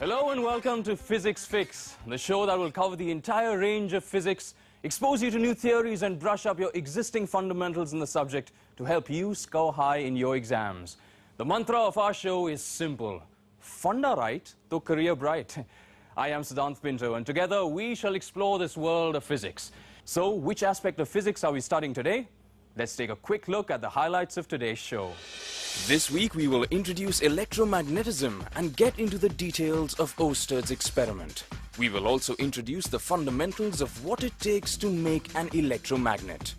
Hello and welcome to Physics Fix, the show that will cover the entire range of physics, expose you to new theories and brush up your existing fundamentals in the subject to help you score high in your exams. The mantra of our show is simple: Funda right, to career bright. I am Siddhant Pinto, and together we shall explore this world of physics. So, which aspect of physics are we studying today? Let's take a quick look at the highlights of today's show. This week we will introduce electromagnetism and get into the details of Oersted's experiment. We will also introduce the fundamentals of what it takes to make an electromagnet.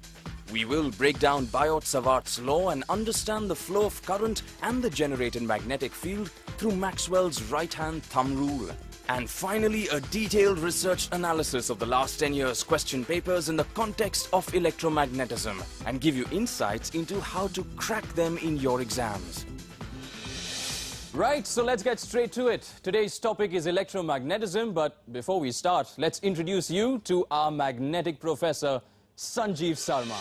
We will break down Biot-Savart's law and understand the flow of current and the generated magnetic field through Maxwell's right-hand thumb rule. And finally, a detailed research analysis of the last 10 years' question papers in the context of electromagnetism and give you insights into how to crack them in your exams. Right, so let's get straight to it. Today's topic is electromagnetism, but before we start, let's introduce you to our magnetic professor, Sanjeev Sarma.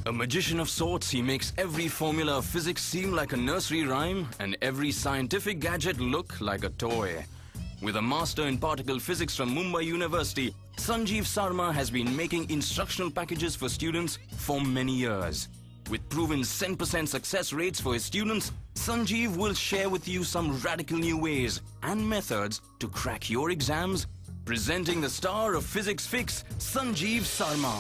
A magician of sorts, he makes every formula of physics seem like a nursery rhyme and every scientific gadget look like a toy. With a master in particle physics from Mumbai University, Sanjeev Sarma has been making instructional packages for students for many years. With proven 100% success rates for his students, Sanjeev will share with you some radical new ways and methods to crack your exams. Presenting the star of Physics Fix, Sanjeev Sarma.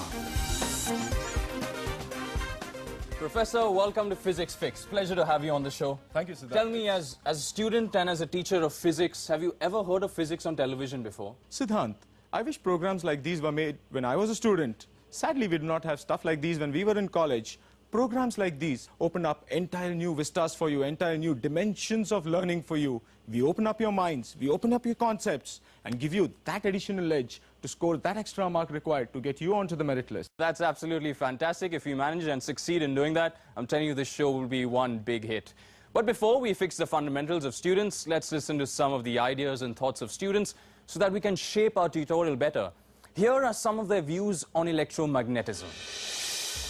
Professor, welcome to Physics Fix. Pleasure to have you on the show. Thank you, Siddhant. Tell me, as a student and as a teacher of physics, have you ever heard of physics on television before? Siddhant, I wish programs like these were made when I was a student. Sadly, we do not have stuff like these when we were in college. Programs like these open up entire new vistas for you, entire new dimensions of learning for you. We open up your minds, we open up your concepts, and give you that additional edge to score that extra mark required to get you onto the merit list. That's absolutely fantastic. If you manage and succeed in doing that, I'm telling you this show will be one big hit. But before we fix the fundamentals of students, let's listen to some of the ideas and thoughts of students so that we can shape our tutorial better. Here are some of their views on electromagnetism.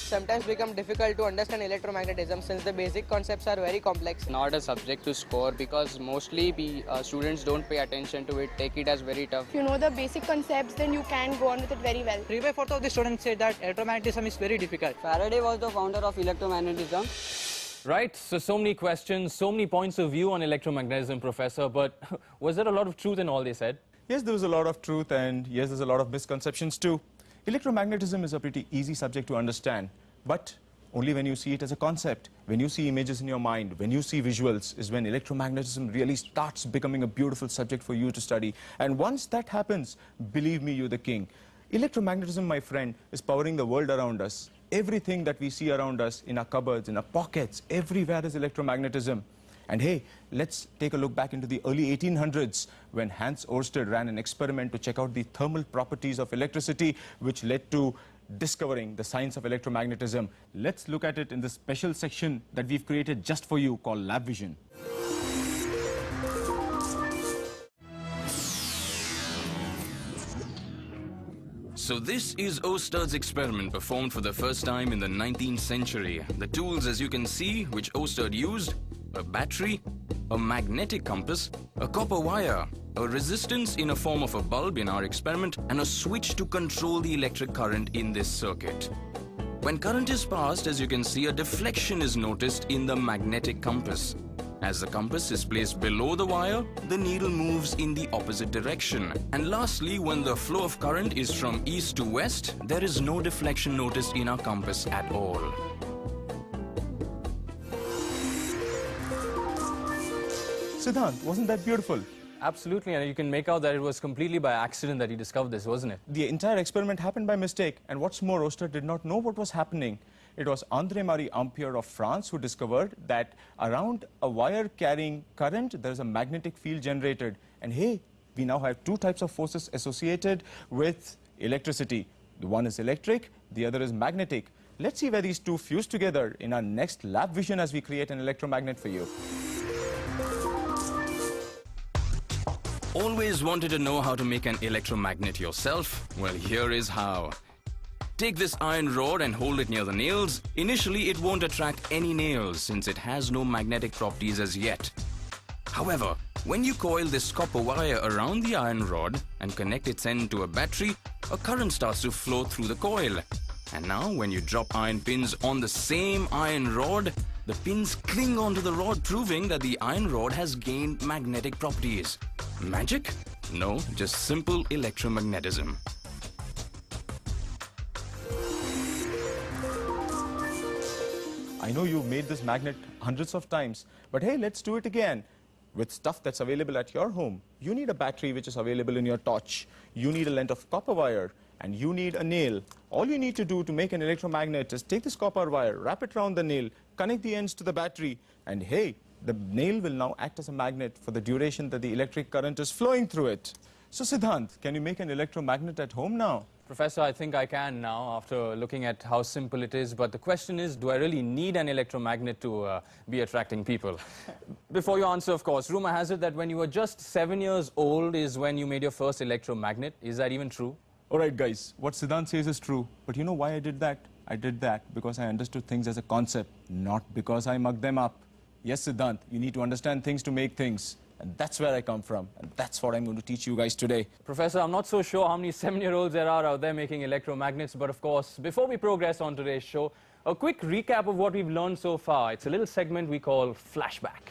Sometimes become difficult to understand electromagnetism since the basic concepts are very complex. Not a subject to score because mostly students don't pay attention to it, take it as very tough. If you know the basic concepts, then you can go on with it very well. 3/4 of the students say that electromagnetism is very difficult. Faraday was the founder of electromagnetism. Right, so many questions, so many points of view on electromagnetism, Professor, but was there a lot of truth in all they said? Yes, there was a lot of truth, and yes, there's a lot of misconceptions too. Electromagnetism is a pretty easy subject to understand, but only when you see it as a concept, when you see images in your mind, when you see visuals, is when electromagnetism really starts becoming a beautiful subject for you to study. And once that happens, believe me, you're the king. Electromagnetism, my friend, is powering the world around us. Everything that we see around us, in our cupboards, in our pockets, everywhere is electromagnetism. And hey, let's take a look back into the early 1800s when Hans Oersted ran an experiment to check out the thermal properties of electricity, which led to discovering the science of electromagnetism. Let's look at it in this special section that we've created just for you called Lab Vision. So this is Oersted's experiment performed for the first time in the 19th century. The tools, as you can see, which Oersted used: a battery, a magnetic compass, a copper wire, a resistance in a form of a bulb in our experiment, and a switch to control the electric current in this circuit. When current is passed, as you can see, a deflection is noticed in the magnetic compass. As the compass is placed below the wire, the needle moves in the opposite direction. And lastly, when the flow of current is from east to west, there is no deflection noticed in our compass at all. Siddhant, wasn't that beautiful? Absolutely, and you can make out that it was completely by accident that he discovered this, wasn't it? The entire experiment happened by mistake, and what's more, Oersted did not know what was happening. It was André-Marie Ampère of France who discovered that around a wire carrying current, there is a magnetic field generated. And hey, we now have two types of forces associated with electricity. The one is electric, the other is magnetic. Let's see where these two fuse together in our next Lab Vision as we create an electromagnet for you. Always wanted to know how to make an electromagnet yourself? Well, here is how. Take this iron rod and hold it near the nails. Initially, it won't attract any nails since it has no magnetic properties as yet. However, when you coil this copper wire around the iron rod and connect its end to a battery, a current starts to flow through the coil. And now, when you drop iron pins on the same iron rod, the pins cling onto the rod, proving that the iron rod has gained magnetic properties. Magic? No, just simple electromagnetism. I know you've made this magnet hundreds of times, but hey, let's do it again. With stuff that's available at your home, you need a battery which is available in your torch. You need a length of copper wire, and you need a nail. All you need to do to make an electromagnet is take this copper wire, wrap it around the nail, connect the ends to the battery, and hey, the nail will now act as a magnet for the duration that the electric current is flowing through it. So Siddhant, can you make an electromagnet at home now? Professor, I think I can now after looking at how simple it is. But the question is, do I really need an electromagnet to be attracting people? Before you answer, of course, rumor has it that when you were just 7 years old is when you made your first electromagnet. Is that even true? All right, guys, what Siddhant says is true. But you know why I did that? I did that because I understood things as a concept, not because I mugged them up. Yes, Siddhant, you need to understand things to make things. And that's where I come from. And that's what I'm going to teach you guys today. Professor, I'm not so sure how many 7-year-olds there are out there making electromagnets. But of course, before we progress on today's show, a quick recap of what we've learned so far. It's a little segment we call Flashback.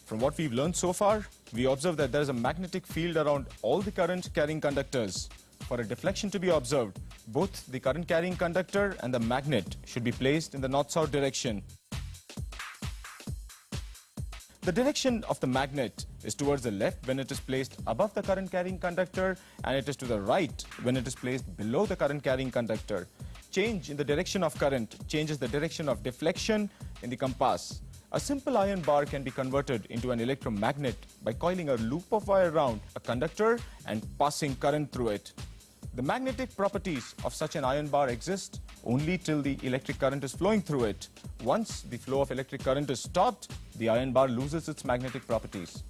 From what we've learned so far, we observe that there is a magnetic field around all the current-carrying conductors. For a deflection to be observed, both the current-carrying conductor and the magnet should be placed in the north-south direction. The direction of the magnet is towards the left when it is placed above the current-carrying conductor, and it is to the right when it is placed below the current-carrying conductor. Change in the direction of current changes the direction of deflection in the compass. A simple iron bar can be converted into an electromagnet by coiling a loop of wire around a conductor and passing current through it. The magnetic properties of such an iron bar exist only till the electric current is flowing through it. Once the flow of electric current is stopped, the iron bar loses its magnetic properties.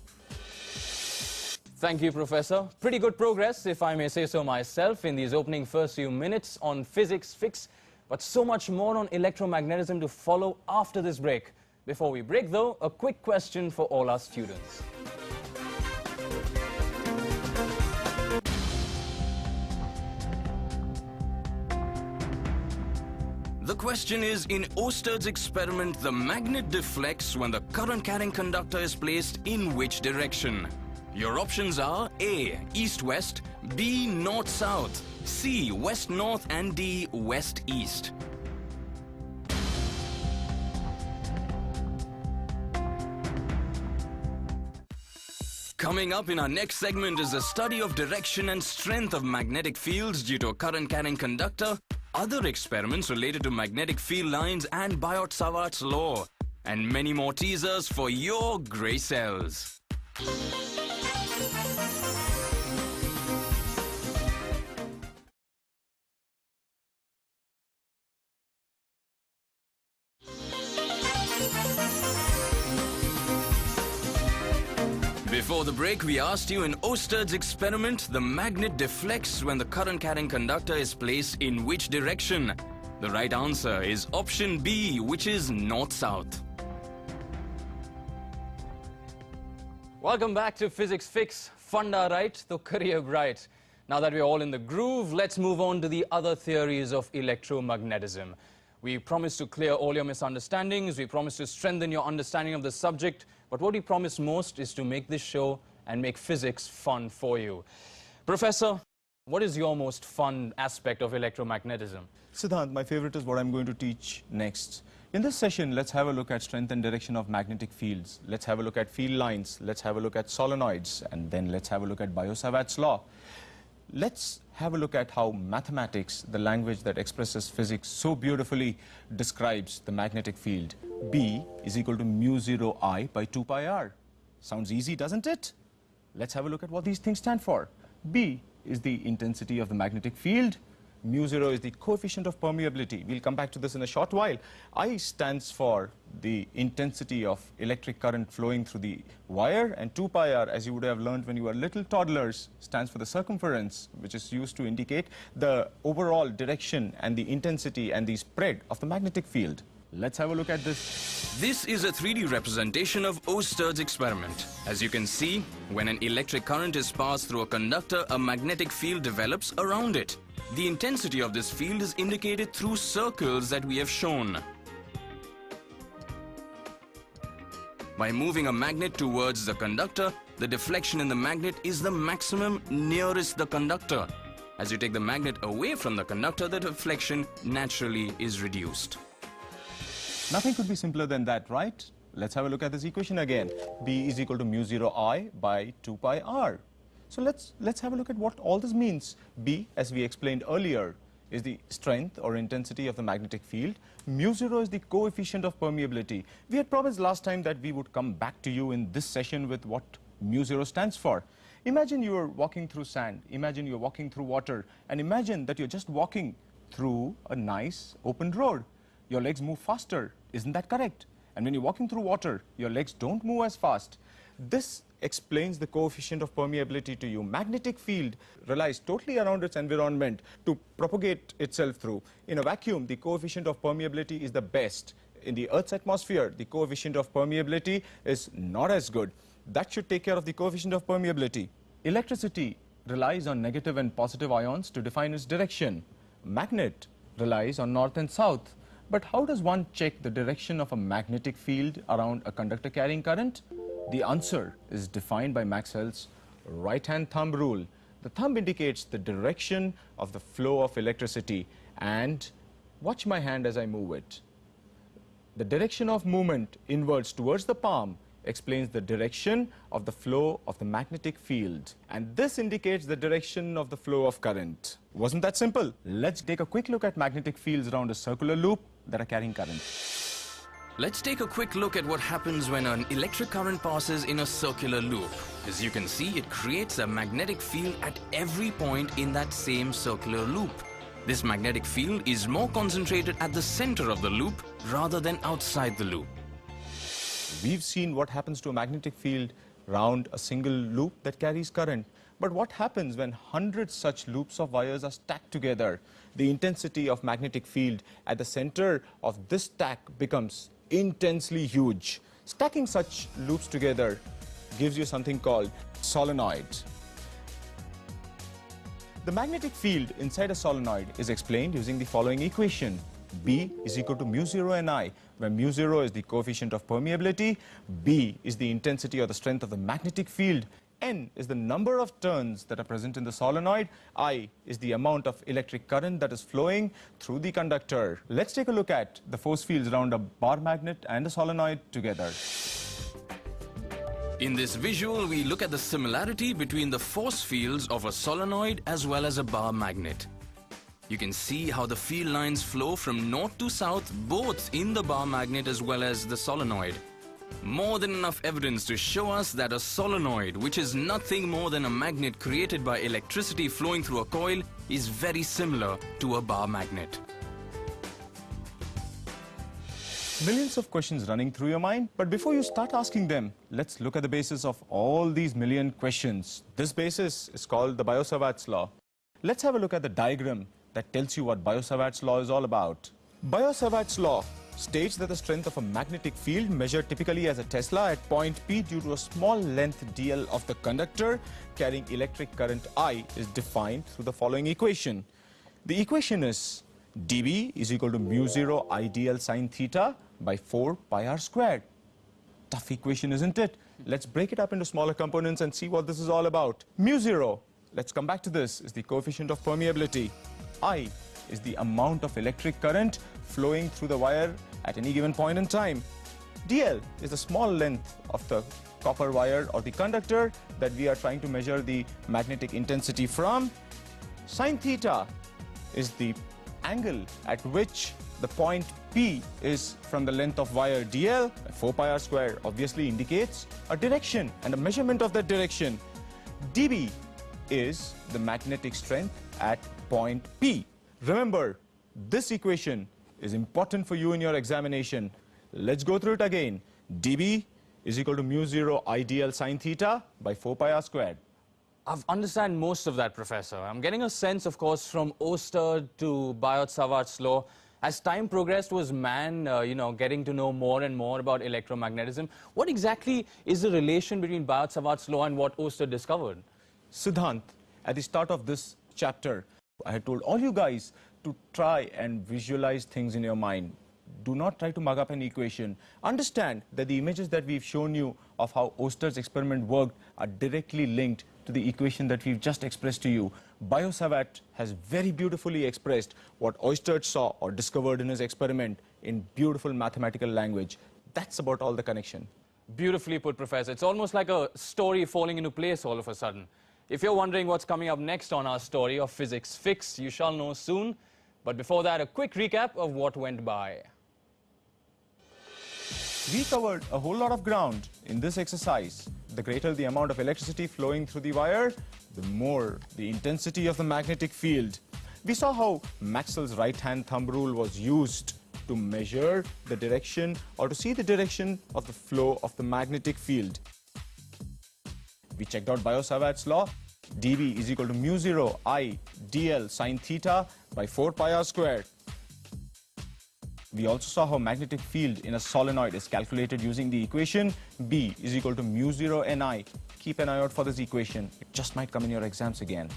Thank you, Professor. Pretty good progress, if I may say so myself, in these opening first few minutes on Physics Fix. But so much more on electromagnetism to follow after this break. Before we break, though, a quick question for all our students. The question is, in Oster's experiment, the magnet deflects when the current-carrying conductor is placed in which direction? Your options are A, east-west, B, north-south, C, west-north, and D, west-east. Coming up in our next segment is a study of direction and strength of magnetic fields due to a current-carrying conductor, other experiments related to magnetic field lines and Biot-Savart's law, and many more teasers for your grey cells. Before the break, we asked you in Oster's experiment, the magnet deflects when the current-carrying conductor is placed in which direction? The right answer is option B, which is north-south. Welcome back to Physics Fix. Funda right, though career bright. Now that we're all in the groove, let's move on to the other theories of electromagnetism. We promise to clear all your misunderstandings. We promise to strengthen your understanding of the subject. But what we promise most is to make this show and make physics fun for you. Professor, what is your most fun aspect of electromagnetism? Siddhant, my favorite is what I'm going to teach next. In this session, let's have a look at strength and direction of magnetic fields. Let's have a look at field lines. Let's have a look at solenoids. And then let's have a look at Biot-Savart's law. Let's have a look at how mathematics, the language that expresses physics so beautifully, describes the magnetic field. B is equal to mu0 I by 2 pi r. Sounds easy, doesn't it? Let's have a look at what these things stand for. B is the intensity of the magnetic field. Mu0 is the coefficient of permeability. We'll come back to this in a short while. I stands for the intensity of electric current flowing through the wire, and 2 pi r, as you would have learned when you were little toddlers, stands for the circumference, which is used to indicate the overall direction and the intensity and the spread of the magnetic field. Let's have a look at this. This is a 3D representation of Oersted experiment. As you can see, when an electric current is passed through a conductor, a magnetic field develops around it. The intensity of this field is indicated through circles that we have shown. By moving a magnet towards the conductor, the deflection in the magnet is the maximum nearest the conductor. As you take the magnet away from the conductor, the deflection naturally is reduced. Nothing could be simpler than that, right? Let's have a look at this equation again. B is equal to mu 0 I by 2 pi r. So let's have a look at what all this means. B, as we explained earlier, is the strength or intensity of the magnetic field. Mu 0 is the coefficient of permeability. We had promised last time that we would come back to you in this session with what mu 0 stands for. Imagine you are walking through sand, imagine you're walking through water, and imagine that you're just walking through a nice open road. Your legs move faster, isn't that correct? And when you're walking through water, your legs don't move as fast. This explains the coefficient of permeability to you. Magnetic field relies totally around its environment to propagate itself through. In a vacuum, the coefficient of permeability is the best. In the Earth's atmosphere, the coefficient of permeability is not as good. That should take care of the coefficient of permeability. Electricity relies on negative and positive ions to define its direction. Magnet relies on north and south. But how does one check the direction of a magnetic field around a conductor carrying current? The answer is defined by Maxwell's right-hand thumb rule. The thumb indicates the direction of the flow of electricity. And watch my hand as I move it. The direction of movement inwards towards the palm explains the direction of the flow of the magnetic field. And this indicates the direction of the flow of current. Wasn't that simple? Let's take a quick look at magnetic fields around a circular loop that are carrying current. Let's take a quick look at what happens when an electric current passes in a circular loop. As you can see, it creates a magnetic field at every point in that same circular loop. This magnetic field is more concentrated at the center of the loop rather than outside the loop. We've seen what happens to a magnetic field around a single loop that carries current. But what happens when hundreds such loops of wires are stacked together? The intensity of magnetic field at the center of this stack becomes intensely huge. Stacking such loops together gives you something called solenoid. The magnetic field inside a solenoid is explained using the following equation. B is equal to mu 0 Ni, where mu 0 is the coefficient of permeability, B is the intensity or the strength of the magnetic field, N is the number of turns that are present in the solenoid, I is the amount of electric current that is flowing through the conductor. Let's take a look at the force fields around a bar magnet and a solenoid together. In this visual, we look at the similarity between the force fields of a solenoid as well as a bar magnet. You can see how the field lines flow from north to south, both in the bar magnet as well as the solenoid. More than enough evidence to show us that a solenoid, which is nothing more than a magnet created by electricity flowing through a coil, is very similar to a bar magnet. Millions of questions running through your mind, but before you start asking them, let's look at the basis of all these million questions. This basis is called the Biot-Savart's law. Let's have a look at the diagram that tells you what Biot-Savart's law is all about. Biot-Savart's law states that the strength of a magnetic field measured typically as a Tesla at point P due to a small length dl of the conductor carrying electric current I is defined through the following equation. The equation is dB is equal to mu 0 I dl sine theta by 4 pi r squared. Tough equation, isn't it? Let's break it up into smaller components and see what this is all about. Mu 0, let's come back to this, is the coefficient of permeability. I is the amount of electric current flowing through the wire at any given point in time. dl is the small length of the copper wire or the conductor that we are trying to measure the magnetic intensity from. Sine theta is the angle at which the point P is from the length of wire dl. 4 pi r square obviously indicates a direction and a measurement of that direction. dB is the magnetic strength at point P. Remember, this equation is important for you in your examination. Let's go through it again. dB is equal to mu 0 I dl sine theta by 4 pi r squared. I understand most of that, Professor. I'm getting a sense, of course, from Oersted to Biot-Savart's law. As time progressed, was man, getting to know more and more about electromagnetism? What exactly is the relation between Biot-Savart's law and what Oersted discovered? Siddhant, at the start of this chapter, I had told all you guys to try and visualize things in your mind. Do not try to mug up an equation. Understand that the images that we've shown you of how Oersted's experiment worked are directly linked to the equation that we've just expressed to you. Biot-Savart has very beautifully expressed what Oersted saw or discovered in his experiment in beautiful mathematical language. That's about all the connection. Beautifully put, Professor. It's almost like a story falling into place all of a sudden. If you're wondering what's coming up next on our story of Physics Fix, you shall know soon. But before that, a quick recap of what went by. We covered a whole lot of ground in this exercise. The greater the amount of electricity flowing through the wire, the more the intensity of the magnetic field. We saw how Maxwell's right-hand thumb rule was used to measure the direction or to see the direction of the flow of the magnetic field. We checked out Biot-Savart's law. dV is equal to mu 0 I dl sine theta by 4 pi r squared. We also saw how magnetic field in a solenoid is calculated using the equation B is equal to mu 0 Ni. Keep an eye out for this equation. It just might come in your exams again.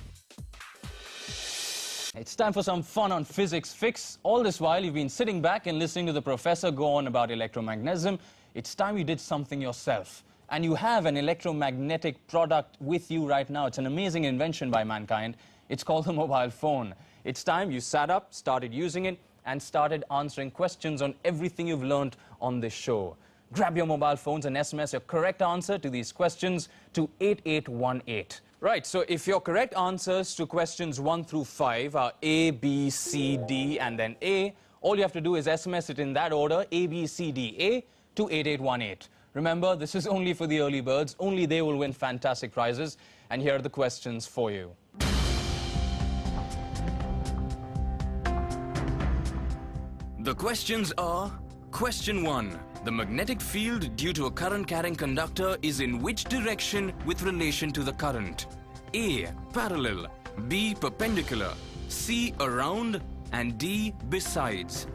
It's time for some fun on Physics Fix. All this while, you've been sitting back and listening to the professor go on about electromagnetism. It's time you did something yourself. And you have an electromagnetic product with you right now. It's an amazing invention by mankind. It's called the mobile phone. It's time you sat up, started using it, and started answering questions on everything you've learned on this show. Grab your mobile phones and SMS your correct answer to these questions to 8818. Right, so if your correct answers to questions 1 through 5 are A, B, C, D, and then A, all you have to do is SMS it in that order, A, B, C, D, A, to 8818. Remember, this is only for the early birds. Only they will win fantastic prizes. And here are the questions for you. The questions are: Question 1. The magnetic field due to a current carrying conductor is in which direction with relation to the current? A. Parallel, B. Perpendicular, C. Around, and D. Besides.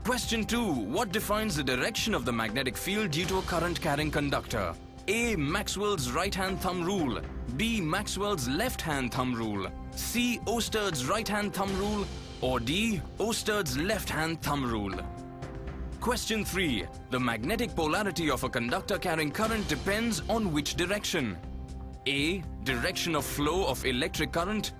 Question 2. What defines the direction of the magnetic field due to a current carrying conductor? A. Maxwell's right-hand thumb rule, B. Maxwell's left-hand thumb rule, C. Oersted's right-hand thumb rule, or D. Oersted's left-hand thumb rule. Question 3. The magnetic polarity of a conductor carrying current depends on which direction? A. Direction of flow of electric current,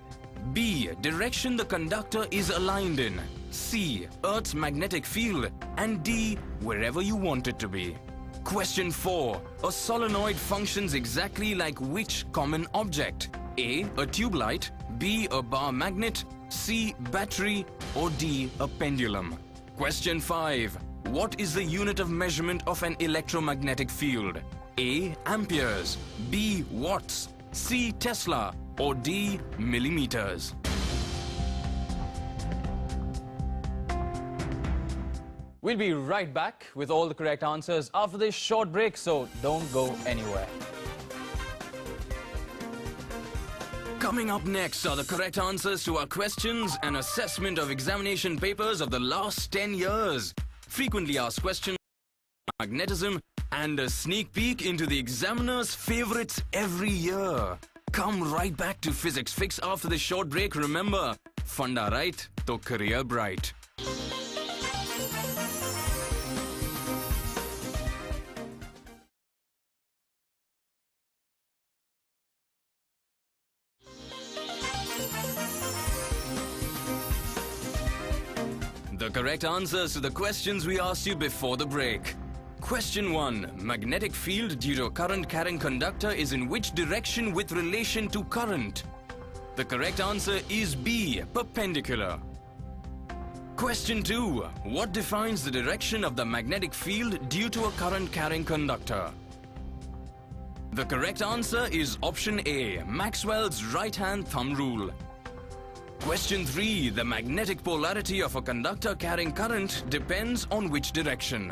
B. Direction the conductor is aligned in, C. Earth's magnetic field, and D. Wherever you want it to be. Question 4. A solenoid functions exactly like which common object? A. A tube light, B. A bar magnet, C. Battery, or D. A pendulum. Question 5. What is the unit of measurement of an electromagnetic field? A. Amperes, B. Watts, C. Tesla, or D. Millimeters. We'll be right back with all the correct answers after this short break, so don't go anywhere. Coming up next are the correct answers to our questions and assessment of examination papers of the last 10 years. Frequently asked questions, magnetism, and a sneak peek into the examiner's favorites every year. Come right back to Physics Fix after this short break. Remember, funda right, to career bright. The correct answers to the questions we asked you before the break. Question 1. Magnetic field due to a current carrying conductor is in which direction with relation to current? The correct answer is B. Perpendicular. Question 2. What defines the direction of the magnetic field due to a current carrying conductor? The correct answer is option A. Maxwell's right-hand thumb rule. Question 3. The magnetic polarity of a conductor carrying current depends on which direction?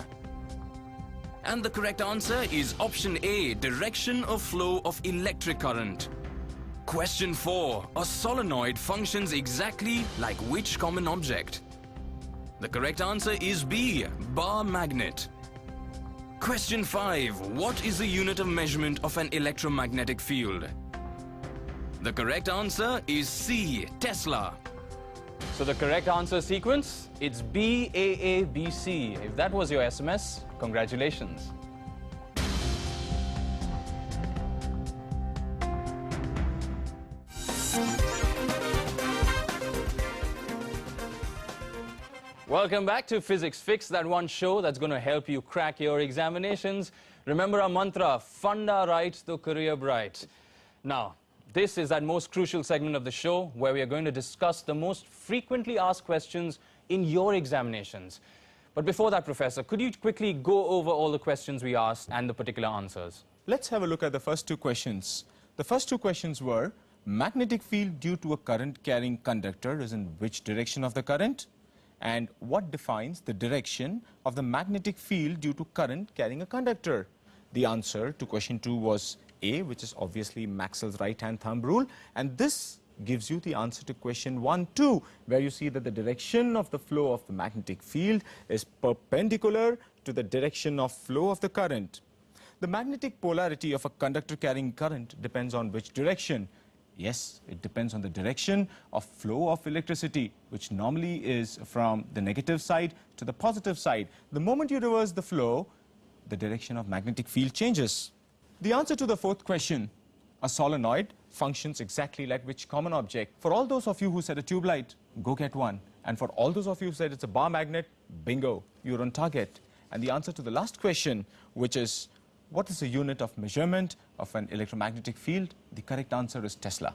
And the correct answer is option A. Direction of flow of electric current. Question 4. A solenoid functions exactly like which common object? The correct answer is B, bar magnet. Question 5. What is the unit of measurement of an electromagnetic field? The correct answer is C, Tesla. So the correct answer sequence, it's BAABC. If that was your SMS, congratulations. Welcome back to Physics Fix, that one show that's going to help you crack your examinations. Remember our mantra, Funda right to career bright. Now, this is that most crucial segment of the show where we are going to discuss the most frequently asked questions in your examinations. But before that, Professor, could you quickly go over all the questions we asked and the particular answers? Let's have a look at the first two questions. The first two questions were, magnetic field due to a current carrying conductor is in which direction of the current? And what defines the direction of the magnetic field due to current carrying a conductor? The answer to question 2 was A, which is obviously Maxwell's right-hand thumb rule. And this gives you the answer to question 1 too, where you see that the direction of the flow of the magnetic field is perpendicular to the direction of flow of the current. The magnetic polarity of a conductor carrying current depends on which direction? Yes, it depends on the direction of flow of electricity, which normally is from the negative side to the positive side. The moment you reverse the flow, the direction of magnetic field changes. The answer to the fourth question, a solenoid functions exactly like which common object? For all those of you who said a tube light, go get one. And for all those of you who said it's a bar magnet, bingo, you're on target. And the answer to the last question, which is, what is the unit of measurement of an electromagnetic field? The correct answer is Tesla.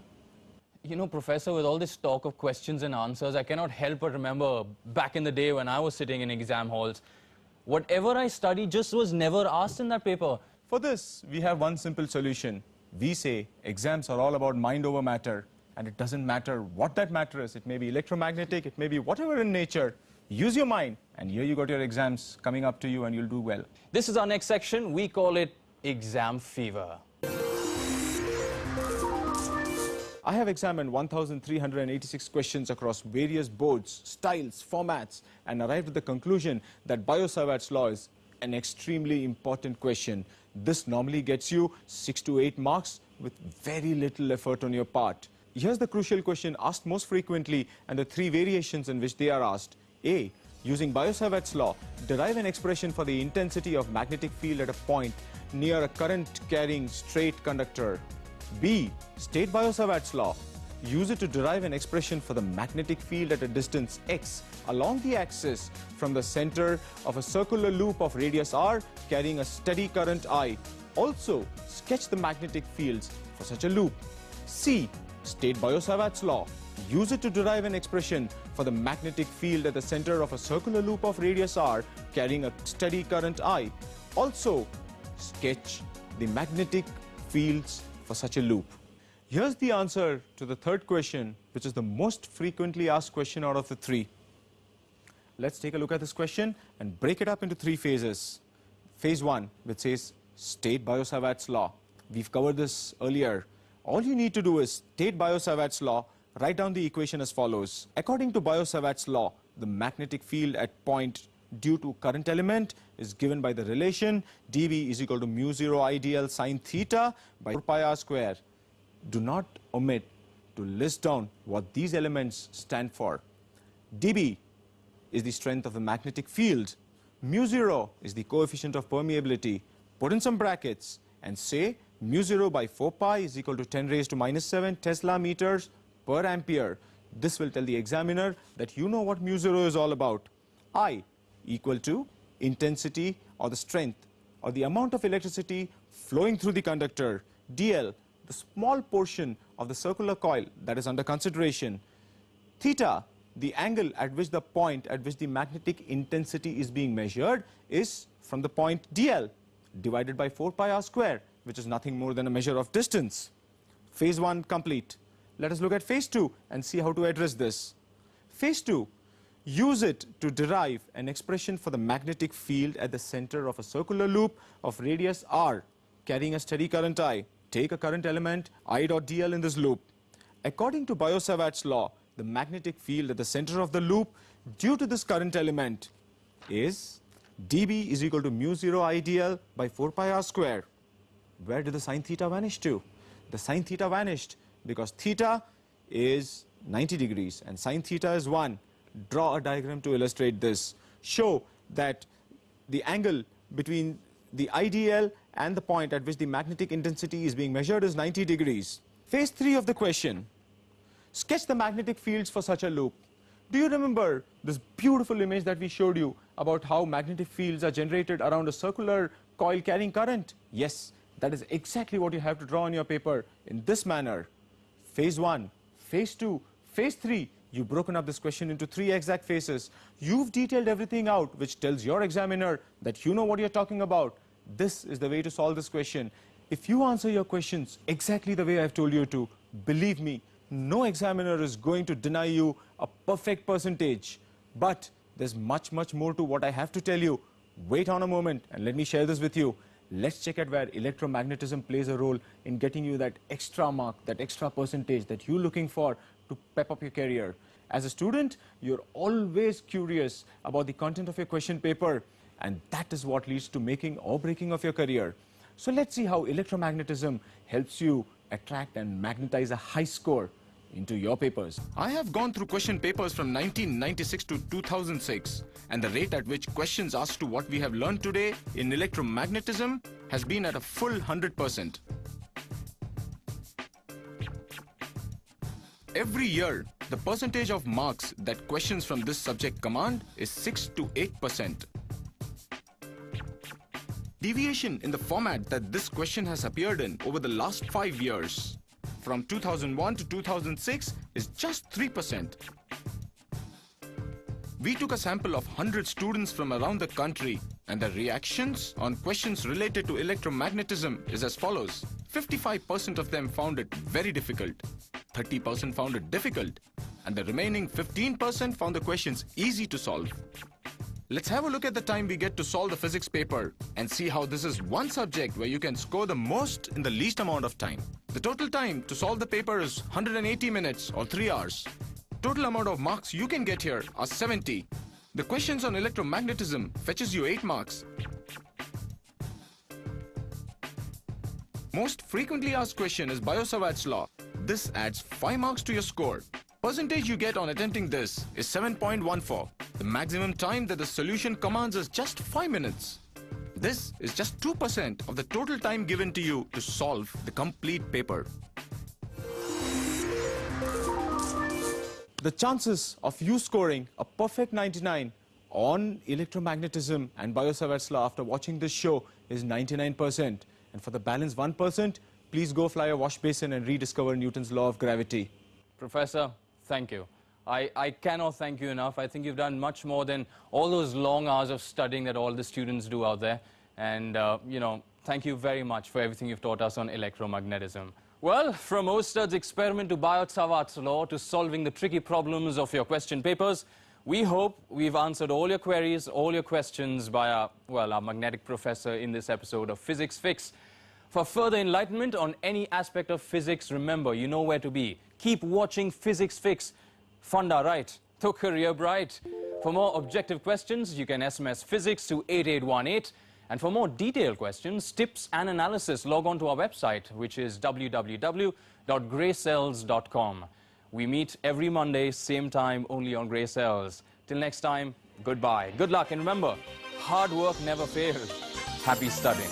You know, Professor, with all this talk of questions and answers, I cannot help but remember back in the day when I was sitting in exam halls, whatever I studied just was never asked in that paper. For this, we have one simple solution. We say exams are all about mind over matter, and it doesn't matter what that matter is. It may be electromagnetic, it may be whatever in nature. Use your mind, and here you got your exams coming up to you, and you'll do well. This is our next section. We call it Exam Fever. I have examined 1,386 questions across various boards, styles, formats, and arrived at the conclusion that Biot-Savart's law is an extremely important question. This normally gets you 6 to 8 marks with very little effort on your part. Here's the crucial question asked most frequently and the 3 variations in which they are asked. A. Using Biot-Savart's law, derive an expression for the intensity of magnetic field at a point near a current-carrying straight conductor. B. State Biot-Savart's law. Use it to derive an expression for the magnetic field at a distance x along the axis from the center of a circular loop of radius r carrying a steady current I. Also, sketch the magnetic fields for such a loop. C. State Biot-Savart's law. Use it to derive an expression for the magnetic field at the center of a circular loop of radius r carrying a steady current I. Also, sketch the magnetic fields for such a loop. Here's the answer to the third question, which is the most frequently asked question out of the 3. Let's take a look at this question and break it up into 3 phases. Phase 1, which says state Biot-Savart's law. We've covered this earlier. All you need to do is state Biot-Savart's law, write down the equation as follows. According to Biot-Savart's law, the magnetic field at point due to current element is given by the relation dV is equal to mu 0 I dl sine theta by 4 pi r square. Do not omit to list down what these elements stand for. dB is the strength of the magnetic field. Mu 0 is the coefficient of permeability. Put in some brackets and say mu 0 by 4 pi is equal to 10 raised to minus 7 Tesla meters per ampere. This will tell the examiner that you know what mu 0 is all about. I equal to intensity or the strength or the amount of electricity flowing through the conductor. dl, the small portion of the circular coil that is under consideration. Theta, the angle at which the point at which the magnetic intensity is being measured, is from the point dl divided by 4 pi r square, which is nothing more than a measure of distance. Phase 1 complete. Let us look at phase 2 and see how to address this. Phase 2, use it to derive an expression for the magnetic field at the center of a circular loop of radius r carrying a steady current I. Take a current element I dot dl in this loop. According to Biot-Savart's law, the magnetic field at the center of the loop due to this current element is dB is equal to mu 0 IDL by 4 pi r square. Where did the sine theta vanish to? The sine theta vanished because theta is 90 degrees and sine theta is 1. Draw a diagram to illustrate this. Show that the angle between the IDL and the point at which the magnetic intensity is being measured is 90 degrees. Phase 3 of the question. Sketch the magnetic fields for such a loop. Do you remember this beautiful image that we showed you about how magnetic fields are generated around a circular coil carrying current? Yes, that is exactly what you have to draw on your paper in this manner. Phase 1, Phase 2, Phase 3. You've broken up this question into 3 exact phases. You've detailed everything out, which tells your examiner that you know what you're talking about. This is the way to solve this question. If you answer your questions exactly the way I've told you to, believe me, no examiner is going to deny you a perfect percentage. But there's much, much more to what I have to tell you. Wait on a moment and let me share this with you. Let's check out where electromagnetism plays a role in getting you that extra mark, that extra percentage that you're looking for to pep up your career. As a student, you're always curious about the content of your question paper, and that is what leads to making or breaking of your career. So let's see how electromagnetism helps you attract and magnetize a high score into your papers. I have gone through question papers from 1996 to 2006, and the rate at which questions asked to what we have learned today in electromagnetism has been at a full 100%. Every year, the percentage of marks that questions from this subject command is 6 to 8%. Deviation in the format that this question has appeared in over the last 5 years, from 2001 to 2006, is just 3%. We took a sample of 100 students from around the country, and the reactions on questions related to electromagnetism is as follows. 55% of them found it very difficult, 30% found it difficult, and the remaining 15% found the questions easy to solve. Let's have a look at the time we get to solve the physics paper and see how this is one subject where you can score the most in the least amount of time. The total time to solve the paper is 180 minutes or 3 hours. Total amount of marks you can get here are 70. The questions on electromagnetism fetches you 8 marks. Most frequently asked question is Biot-Savart's law. This adds 5 marks to your score. Percentage you get on attempting this is 7.14. The maximum time that the solution commands is just 5 minutes. This is just 2% of the total time given to you to solve the complete paper. The chances of you scoring a perfect 99 on electromagnetism and Biot-Savart's law after watching this show is 99%. And for the balance 1%, please go fly a wash basin and rediscover Newton's law of gravity. Professor, thank you. I cannot thank you enough. I think you've done much more than all those long hours of studying that all the students do out there. And, you know, thank you very much for everything you've taught us on electromagnetism. Well, from Ostad's experiment to Biot-Savart's law to solving the tricky problems of your question papers, we hope we've answered all your queries, all your questions by our magnetic professor in this episode of Physics Fix. For further enlightenment on any aspect of physics, remember, you know where to be. Keep watching Physics Fix. Funda right, to career bright. For more objective questions, you can SMS physics to 8818. And for more detailed questions, tips and analysis, log on to our website, which is www.greycells.com. We meet every Monday, same time, only on Grey Cells. Till next time, goodbye. Good luck, and remember, hard work never fails. Happy studying.